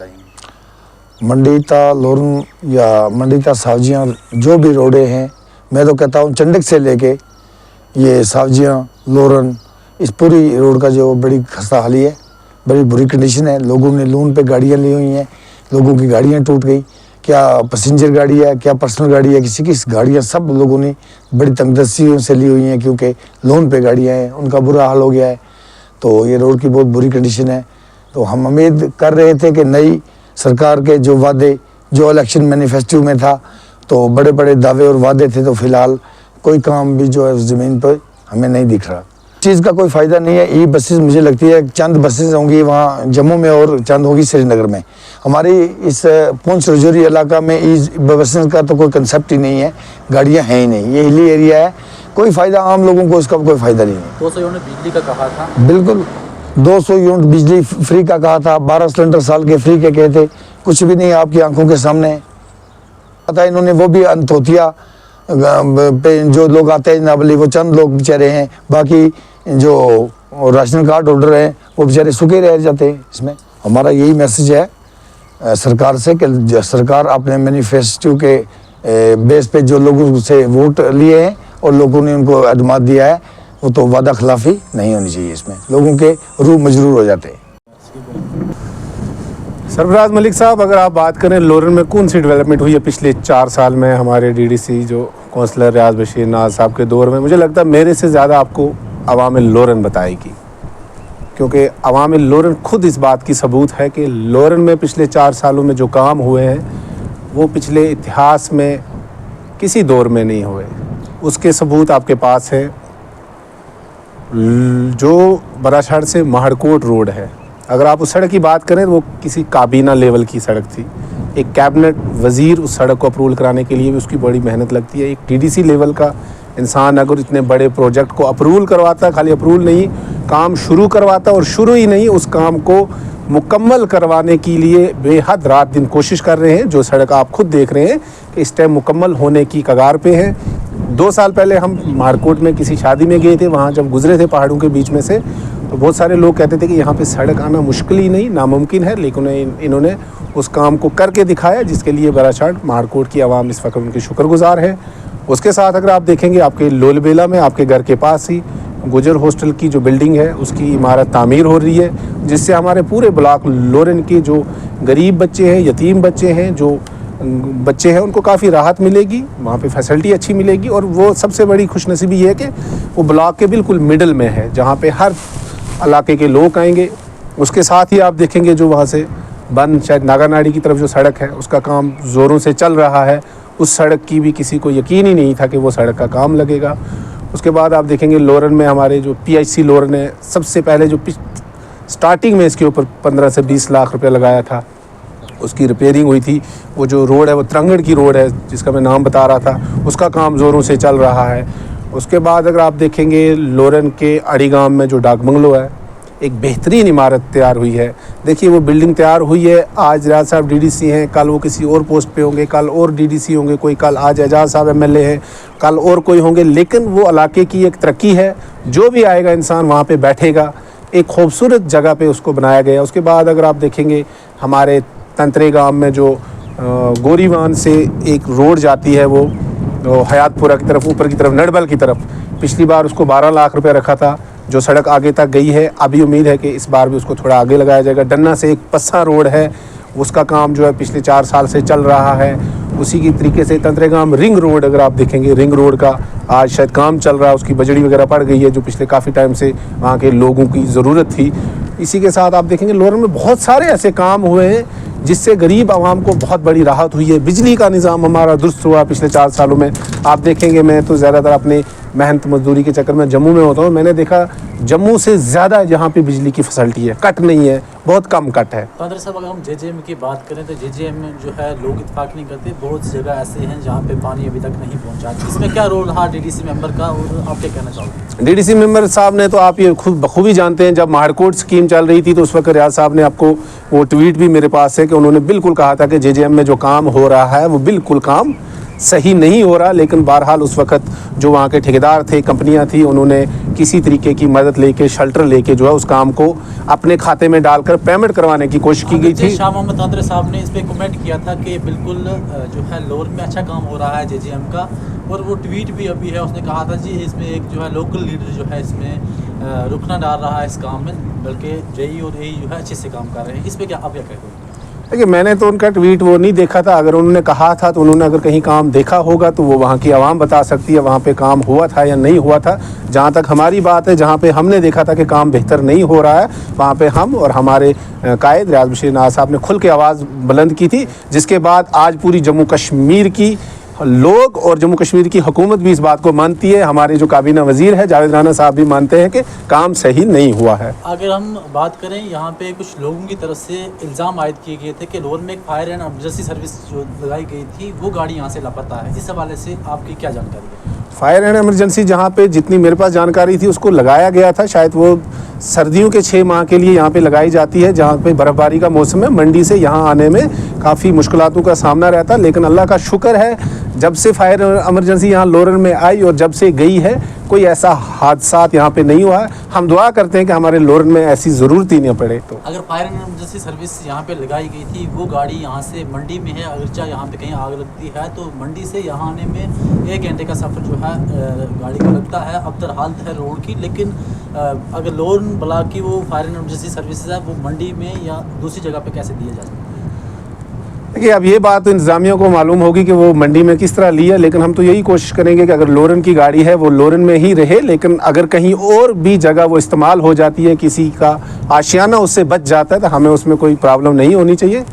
बताएंगे? मंडी ता लोरन या मंडी ता सावजियाँ जो भी रोडें हैं, मैं तो कहता हूँ चंडक से लेके ये सावजियाँ लोरन इस पूरी रोड का जो बड़ी खस्ता हाली है, बड़ी बुरी कंडीशन है। लोगों ने लोन पे गाड़ियाँ ली हुई हैं, लोगों की गाड़ियाँ टूट गई, क्या पैसेंजर गाड़ी है क्या पर्सनल गाड़ी है, किसी की गाड़ियाँ सब लोगों ने बड़ी तंगदस्तियों से ली हुई हैं क्योंकि लोन पे गाड़ियाँ हैं, उनका बुरा हाल हो गया है। तो ये रोड की बहुत बुरी कंडीशन है। तो हम उम्मीद कर रहे थे कि नई सरकार के जो वादे जो इलेक्शन मैनिफेस्टो में था तो बड़े बड़े दावे और वादे थे, तो फिलहाल कोई काम भी जो है ज़मीन पर हमें नहीं दिख रहा। चीज़ का कोई फ़ायदा नहीं है। ई बसेस मुझे लगती है चंद बसेस होंगी वहाँ जम्मू में और चंद होगी श्रीनगर में। हमारी इस पुंछ रजौरी इलाका में ई बसेस का तो कोई कंसेप्ट ही नहीं है, गाड़ियाँ हैं ही नहीं, ये हिली एरिया है, कोई फ़ायदा आम लोगों को इसका कोई फ़ायदा नहीं है। 200 यूनिट बिजली का कहा था, बिल्कुल 200 यूनिट बिजली फ्री का कहा था, 12 सिलेंडर साल के फ्री के कहे थे, कुछ भी नहीं आपकी आंखों के सामने पता। इन्होंने वो भी अंतोतिया पे जो लोग आते हैं नाबली वो चंद लोग बेचारे हैं, बाकी जो राशन कार्ड होल्डर हैं वो बेचारे सूखे रह जाते हैं। इसमें हमारा यही मैसेज है सरकार से कि सरकार अपने मैनिफेस्टो के बेस पे जो लोगों से वोट लिए हैं और लोगों ने उनको अदमात दिया है, वो तो वादा खिलाफी नहीं होनी चाहिए। इसमें लोगों के रूह मजरूर हो जाते हैं। सरफराज मलिक साहब, अगर आप बात करें लोरन में कौन सी डेवलपमेंट हुई है पिछले 4 साल में हमारे डीडीसी जो काउंसलर रियाज बशीर नाज साहब के दौर में, मुझे लगता है मेरे से ज़्यादा आपको अवाम लोरन बताएगी, क्योंकि अवाम लोरन खुद इस बात की सबूत है कि लोरन में पिछले 4 सालों में जो काम हुए हैं वो पिछले इतिहास में किसी दौर में नहीं हुए। उसके सबूत आपके पास है। जो बराछड़ से महड़कोट रोड है, अगर आप उस सड़क की बात करें तो वो किसी काबीना लेवल की सड़क थी। एक कैबिनेट वज़ीर उस सड़क को अप्रूवल कराने के लिए भी उसकी बड़ी मेहनत लगती है। एक डीडीसी लेवल का इंसान अगर इतने बड़े प्रोजेक्ट को अप्रूवल करवाता, खाली अप्रूवल नहीं काम शुरू करवाता, और शुरू ही नहीं उस काम को मुकम्मल करवाने के लिए बेहद रात दिन कोशिश कर रहे हैं। जो सड़क आप खुद देख रहे हैं कि इस टाइम मुकम्मल होने की कगार पे है। 2 साल पहले हम मारकोट में किसी शादी में गए थे, वहाँ जब गुजरे थे पहाड़ों के बीच में से, तो बहुत सारे लोग कहते थे कि यहाँ पे सड़क आना मुश्किल ही नहीं नामुमकिन है, लेकिन इन्होंने उस काम को करके दिखाया, जिसके लिए बराछड़ मारकोट की आवाम इस वक्त उनकी शुक्रगुजार है। उसके साथ अगर आप देखेंगे आपके लोलबेला में आपके घर के पास ही गुजर हॉस्टल की जो बिल्डिंग है उसकी इमारत तामीर हो रही है, जिससे हमारे पूरे ब्लॉक लोरन के जो गरीब बच्चे हैं, यतीम बच्चे हैं, जो बच्चे हैं, उनको काफ़ी राहत मिलेगी, वहाँ पे फैसिलिटी अच्छी मिलेगी। और वो सबसे बड़ी खुशनसीबी ये है कि वो ब्लॉक के बिल्कुल मिडल में है, जहाँ पे हर इलाके के लोग आएंगे। उसके साथ ही आप देखेंगे जो वहाँ से बंद शायद नागानाड़ी की तरफ जो सड़क है उसका काम ज़ोरों से चल रहा है। उस सड़क की भी किसी को यकीन ही नहीं था कि वो सड़क का काम लगेगा। उसके बाद आप देखेंगे लोरन में हमारे जो PHC लोरन है, सबसे पहले जो स्टार्टिंग में इसके ऊपर 15 से 20 लाख रुपए लगाया था, उसकी रिपेयरिंग हुई थी। वो जो रोड है वो तरंगड़ की रोड है जिसका मैं नाम बता रहा था, उसका काम ज़ोरों से चल रहा है। उसके बाद अगर आप देखेंगे लोरन के अड़ी गाँव में जो डाक बंगलो है, एक बेहतरीन इमारत तैयार हुई है। देखिए वो बिल्डिंग तैयार हुई है, आज रियाज साहब डीडीसी हैं, कल वो किसी और पोस्ट पे होंगे, कल और डीडीसी होंगे, कोई कल आज एजाज साहब MLA हैं, कल और कोई होंगे, लेकिन वो इलाके की एक तरक्की है। जो भी आएगा इंसान वहाँ पे बैठेगा, एक खूबसूरत जगह पे उसको बनाया गया। उसके बाद अगर आप देखेंगे हमारे तंत्रे गाँव में जो गोरीवान से एक रोड जाती है वो हयातपुरा की तरफ, ऊपर की तरफ नड़बल की तरफ, पिछली बार उसको 12 लाख रुपये रखा था, जो सड़क आगे तक गई है। अभी उम्मीद है कि इस बार भी उसको थोड़ा आगे लगाया जाएगा। डन्ना से एक पस्सा रोड है, उसका काम जो है पिछले 4 साल से चल रहा है। उसी की तरीके से तंत्रेगाम रिंग रोड अगर आप देखेंगे, रिंग रोड का आज शायद काम चल रहा है, उसकी बजड़ी वगैरह पड़ गई है जो पिछले काफ़ी टाइम से वहाँ के लोगों की ज़रूरत थी। इसी के साथ आप देखेंगे लोरन में बहुत सारे ऐसे काम हुए हैं जिससे गरीब आवाम को बहुत बड़ी राहत हुई है। बिजली का निज़ाम हमारा दुरुस्त हुआ पिछले 4 सालों में। आप देखेंगे, मैं तो ज़्यादातर अपने मेहनत मजदूरी के चक्कर में जम्मू में होता हूँ, मैंने देखा जम्मू से ज़्यादा यहाँ पे बिजली की फैसिलिटी है, कट नहीं है, बहुत कम कट है। कादर साहब, अगर हम JJM की बात करें तो JJM में जो है लोग इत्तेफाक नहीं करते, बहुत सी जगह ऐसे हैं जहाँ पे पानी अभी तक नहीं पहुँचा। इसमें क्या रोल रहा DDC मेंबर का, और आप क्या कहना चाहोगे? DDC मेंबर साहब ने तो आप ये खुद बखूबी जानते हैं, जब महड़कोट स्कीम चल रही थी तो उस वक्त रियाज साहब ने, आपको वो ट्वीट भी मेरे पास है कि उन्होंने बिल्कुल कहा था कि JJM में जो काम हो रहा है वो बिल्कुल काम सही नहीं हो रहा, लेकिन बहरहाल उस वक्त जो वहाँ के ठेकेदार थे, कंपनियाँ थी, उन्होंने किसी तरीके की मदद लेके, शेल्टर लेके जो है उस काम को अपने खाते में डालकर पेमेंट करवाने की कोशिश की गई थी। शाह मोहम्मद तांत्रे साहब ने इस पर कमेंट किया था कि बिल्कुल जो है लोर में अच्छा काम हो रहा है जेजेएम का, और वो ट्वीट भी अभी है, उसने कहा था जी इसमें एक जो है लोकल लीडर जो है इसमें रुकना डाल रहा है इस काम में, बल्कि जेई और एई जो है अच्छे से काम कर रहे हैं। इस पर क्या आप क्या कहते हैं? देखिए, मैंने तो उनका ट्वीट वो नहीं देखा था। अगर उन्होंने कहा था तो उन्होंने अगर कहीं काम देखा होगा तो वो वहाँ की आवाम बता सकती है वहाँ पे काम हुआ था या नहीं हुआ था। जहाँ तक हमारी बात है, जहाँ पे हमने देखा था कि काम बेहतर नहीं हो रहा है, वहाँ पे हम और हमारे कायद रियाज बशीर नवाज साहब ने खुल के आवाज़ बुलंद की थी, जिसके बाद आज पूरी जम्मू कश्मीर की लोग और जम्मू कश्मीर की हुकूमत भी इस बात को मानती है। हमारे जो काबीना वजीर है जावेद राना साहब भी मानते हैं कि काम सही नहीं हुआ है। अगर हम बात करें, यहाँ पे कुछ लोगों की तरफ से इल्ज़ाम आयद किए गए थे कि लोर में एक फायर एंड एमरजेंसी सर्विस जो लगाई गई थी वो गाड़ी यहाँ से लापता है। इस हवाले से आपकी क्या जानकारी है? फायर एंड एमरजेंसी जहाँ पे जितनी मेरे पास जानकारी थी उसको लगाया गया था, शायद वो सर्दियों के 6 माह के लिए यहाँ पे लगाई जाती है, जहाँ पे बर्फ़बारी का मौसम है। मंडी से यहाँ आने में काफ़ी मुश्किलातों का सामना रहता, लेकिन अल्लाह का शुक्र है जब से फायर एमरजेंसी यहाँ लोरन में आई और जब से गई है कोई ऐसा हादसा यहाँ पे नहीं हुआ है। हम दुआ करते हैं कि हमारे लोरन में ऐसी ज़रूरत ही नहीं पड़े। तो अगर फायर एंड एमरजेंसी सर्विस यहाँ पे लगाई गई थी, वो गाड़ी यहाँ से मंडी में है, अगर चाहे यहाँ पे कहीं आग लगती है तो मंडी से यहाँ आने में 1 घंटे का सफ़र जो है गाड़ी का लगता है। अब तर हालत है रोड की, लेकिन अगर लोरन ब्लॉक की वो फायर एंड एमरजेंसी सर्विसेज है वो मंडी में या दूसरी जगह पे कैसे दिए जा सकते हैं? देखिए, अब ये बात तो इंतज़ामिया को मालूम होगी कि वो मंडी में किस तरह लिया, लेकिन हम तो यही कोशिश करेंगे कि अगर लोरन की गाड़ी है वो लोरन में ही रहे, लेकिन अगर कहीं और भी जगह वो इस्तेमाल हो जाती है, किसी का आशियाना उससे बच जाता है, तो हमें उसमें कोई प्रॉब्लम नहीं होनी चाहिए।